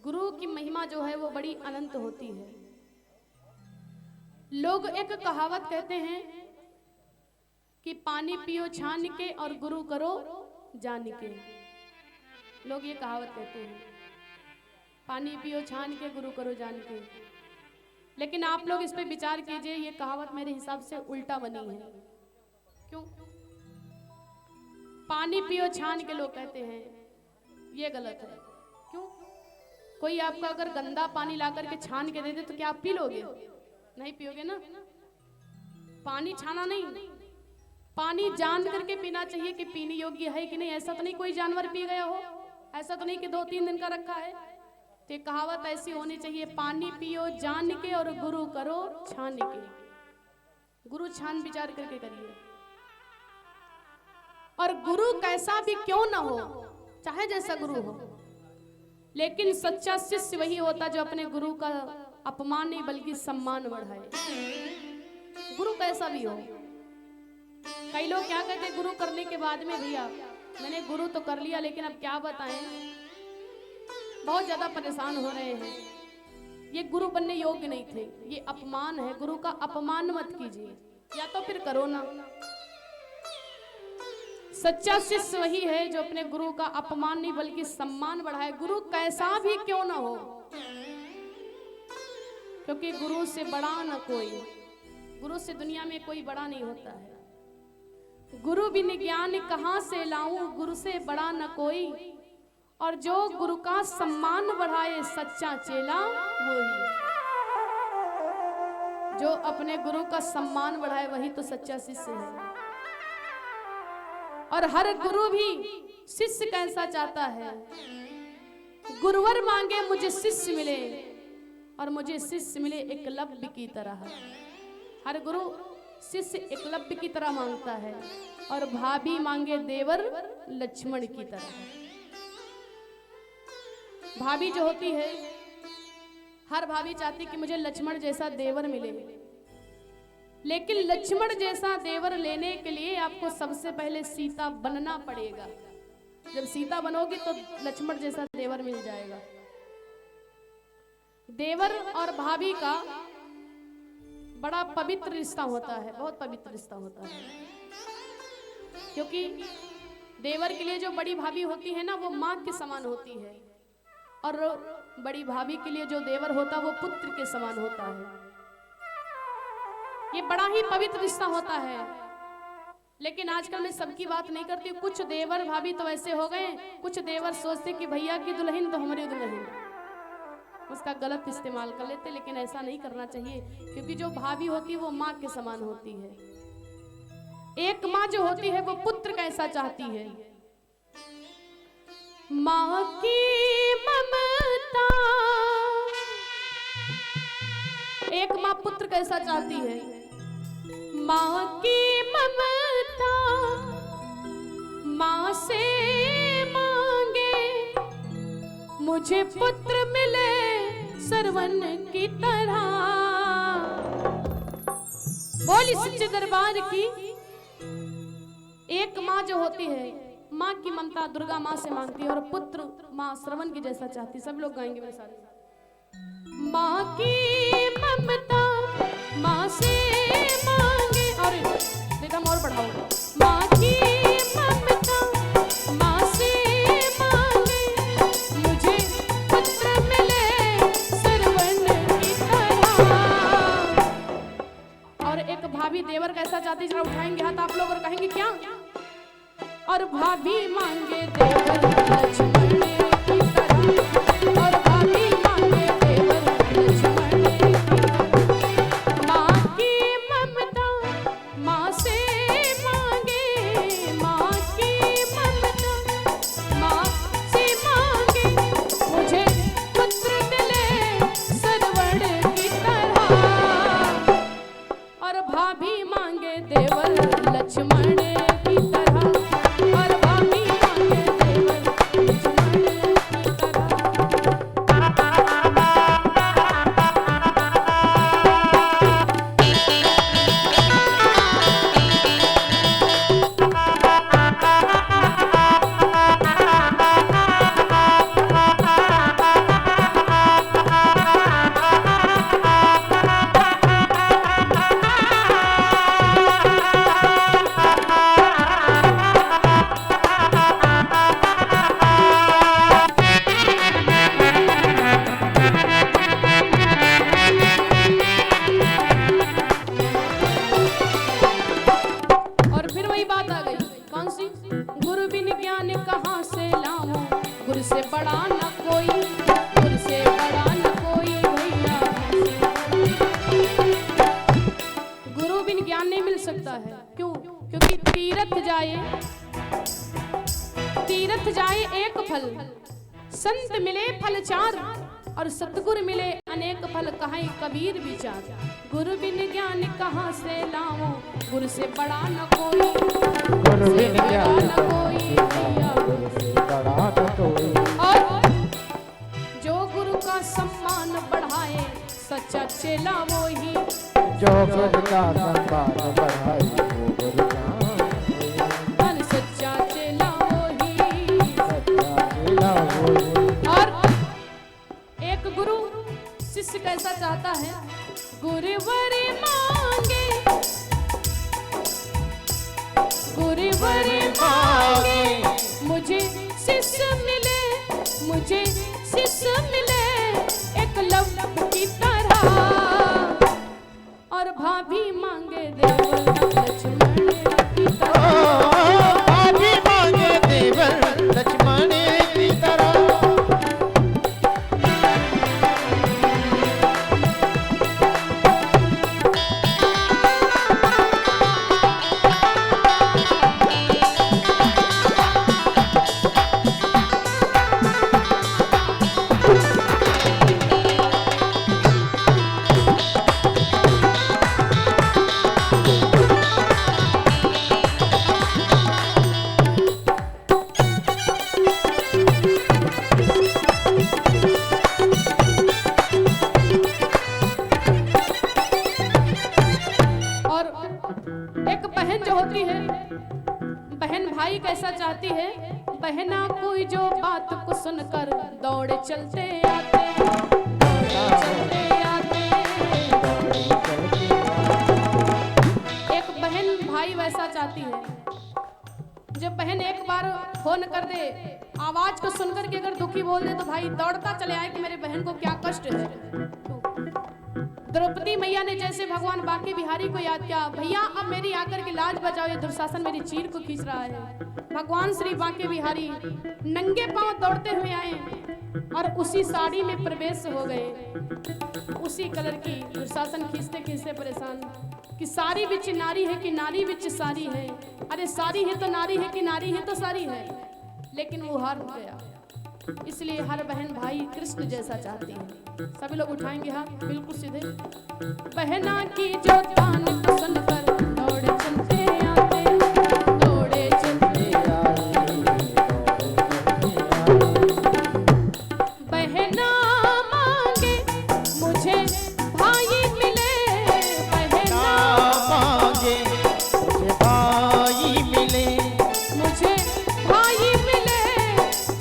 गुरु की महिमा जो है वो बड़ी अनंत होती है। लोग एक कहावत कहते हैं कि पानी पियो छान के और गुरु करो जान के। लोग ये कहावत कहते हैं, पानी पियो छान के गुरु करो जान के। लेकिन आप लोग इस पे विचार कीजिए, ये कहावत मेरे हिसाब से उल्टा बनी है। क्यों? पानी पियो छान के लोग कहते हैं, ये गलत है। क्यों? कोई आपका अगर गंदा पानी ला करके छान के दे दे तो क्या आप पी लोगे? नहीं पियोगे ना। पानी छाना नहीं, पानी जान करके पीना चाहिए कि पीने योग्य है कि नहीं। ऐसा तो नहीं कोई जानवर पी गया हो, ऐसा तो नहीं कि 2-3 दिन का रखा है। तो ये कहावत ऐसी होनी चाहिए, पानी पियो जान के और गुरु करो छान के। गुरु छान विचार करके करिए। और गुरु कैसा भी क्यों ना हो, चाहे जैसा गुरु हो, लेकिन सच्चा शिष्य वही होता जो अपने गुरु का अपमान नहीं बल्कि सम्मान बढ़ाए। गुरु कैसा भी हो। कई लोग क्या कहते हैं गुरु करने के बाद में, भैया मैंने गुरु तो कर लिया लेकिन अब क्या बताएं, बहुत ज्यादा परेशान हो रहे हैं, ये गुरु बनने योग्य नहीं थे, ये अपमान है। गुरु का अपमान मत कीजिए, या तो फिर करो ना। सच्चा शिष्य वही है जो अपने गुरु का अपमान नहीं बल्कि सम्मान बढ़ाए, गुरु कैसा भी क्यों ना हो, क्योंकि गुरु से बड़ा न कोई। गुरु से दुनिया में कोई बड़ा नहीं होता है। गुरु बिन ज्ञान कहां से लाऊं, गुरु से बड़ा न कोई। और जो गुरु का सम्मान बढ़ाए सच्चा चेला वही। जो अपने गुरु का सम्मान बढ़ाए वही तो सच्चा शिष्य है। और हर गुरु भी शिष्य कैसा चाहता है, गुरुवर मांगे मुझे शिष्य मिले और मुझे शिष्य मिले एकलव्य की तरह। हर गुरु शिष्य एकलव्य की तरह मांगता है और भाभी मांगे देवर लक्ष्मण की तरह। भाभी जो होती है, हर भाभी चाहती कि मुझे लक्ष्मण जैसा देवर मिले, लेकिन लक्ष्मण जैसा देवर लेने के लिए आपको सबसे पहले सीता बनना पड़ेगा। जब सीता बनोगी तो लक्ष्मण जैसा देवर मिल जाएगा। देवर और भाभी का बड़ा पवित्र रिश्ता होता है, बहुत पवित्र रिश्ता होता है। क्योंकि देवर के लिए जो बड़ी भाभी होती है ना, वो माँ के समान होती है, और बड़ी भाभी के लिए जो देवर होता है वो पुत्र के समान होता है। ये बड़ा ही पवित्र रिश्ता होता है। लेकिन आजकल मैं सबकी बात नहीं करती, कुछ देवर भाभी तो ऐसे हो गए, कुछ देवर सोचते कि भैया की दुल्हन तो हमारी दुल्हन, उसका गलत इस्तेमाल कर लेते। लेकिन ऐसा नहीं करना चाहिए, क्योंकि जो भाभी होती है वो माँ के समान होती है। एक माँ जो होती है वो पुत्र कैसा चाहती है, माँ की ममता। एक माँ पुत्र कैसा चाहती है, माँ की ममता माँ से मांगे मुझे पुत्र मिले सरवन की तरह। बोली सच्चे दरबार की। एक माँ जो होती है, माँ की ममता दुर्गा माँ से मांगती है और पुत्र माँ श्रवण की जैसा चाहती। सब लोग गाएंगे मेरे साथ। माँ की ममता माँ से मांगे, और रिदम और बढ़ाओ। माँ की ममता माँ से मांगे मुझे पुत्र मिले सरवन की तरह। और एक भाभी देवर कैसा चाहती, जरा उठाएंगे हाथ आप लोग और कहेंगे क्या। और भाभी मांगे देवर लक्ष्मण की तरह, और भाभी मांगे देवर लक्ष्मण की तरह। माँ की ममता माँ से मांगे, माँ की ममता माँ से मांगे मुझे पुत्र मिले सरवण की तरह। और भाभी मांगे देवर लक्ष्मण की तरह, और भाभी मांगे देवर कोई, गुरु से बड़ा न कोई भैया। गुरु बिन ज्ञान नहीं मिल सकता है। क्यों? क्योंकि तीर्थ जाए एक फल, संत मिले फल चार, और सतगुरु मिले अनेक फल, कहे कबीर विचार। गुरु बिन ज्ञान कहाँ से लाऊं, गुरु से बड़ा न कोई, गुरु से बड़ा न कोई भैया, गुरु से बड़ा न कोई। और जो गुरु का सम्मान बढ़ाए, सच्चा चेला वो ही, जो गुरु का सम्मान बढ़ाए, वो गुरु का सच्चा चेला वो ही, सच्चा चेला वो ही। और एक गुरु शिष्य कैसा चाहता है, गुरुवर मांगे, गुरुवर मांगे, मुझे शिष्य मिले, मुझे शिष्य मिले एक लव की तरह, और भाभी मांगे देवल लक्ष्मण की तरह, भाभी मांगे देवल लक्ष्मण की तरह। कैसा चाहती है, बहना कोई जो बात को सुनकर दौड़े चलते आते, दौड़े चलते आते। एक बहन भाई वैसा चाहती है, जब बहन एक बार फोन कर दे, आवाज को सुनकर के अगर दुखी बोल दे तो भाई दौड़ता चले आए कि मेरे बहन को क्या कष्ट है। द्रौपदी मैया ने जैसे भगवान बांके बिहारी को याद किया, भैया अब मेरी आकर के लाज बचाओ, ये दुशासन मेरी चीर को खींच रहा है। भगवान श्री बांके बिहारी नंगे पांव दौड़ते हुए आए और उसी साड़ी में प्रवेश हो गए, उसी कलर की। दुशासन खींचते खींचते परेशान कि साड़ी बिच नारी है कि नारी बिच साड़ी है, अरे साड़ी है तो नारी है कि नारी है तो साड़ी है, लेकिन वो हार हो गया। इसलिए हर बहन भाई कृष्ण जैसा चाहती है। सभी लोग उठाएंगे हाथ बिल्कुल सीधे। बहना की जो तान को सुनकर दौड़े चलते आते, दौड़े चलते आते। बहना मांगे मुझे भाई मिले, बहना मांगे मुझे भाई मिले, मुझे भाई मिले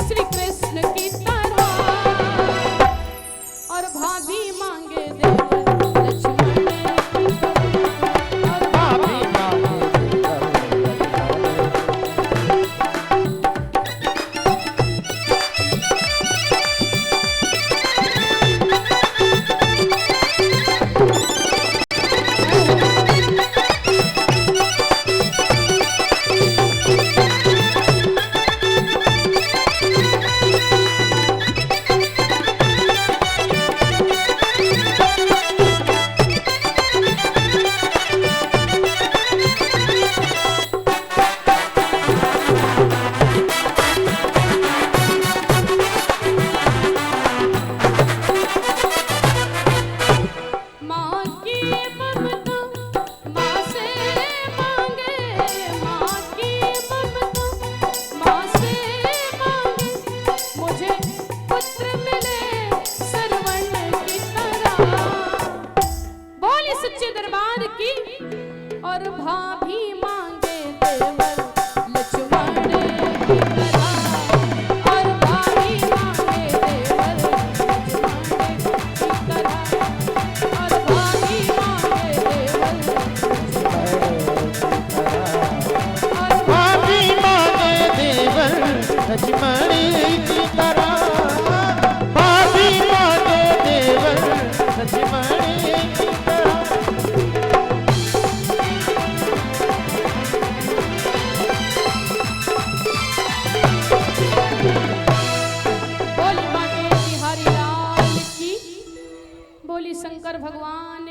श्री कृष्ण की तरह, और भाभी मांगे देवल लक्ष्मण की तरह, और भाभी शंकर भगवान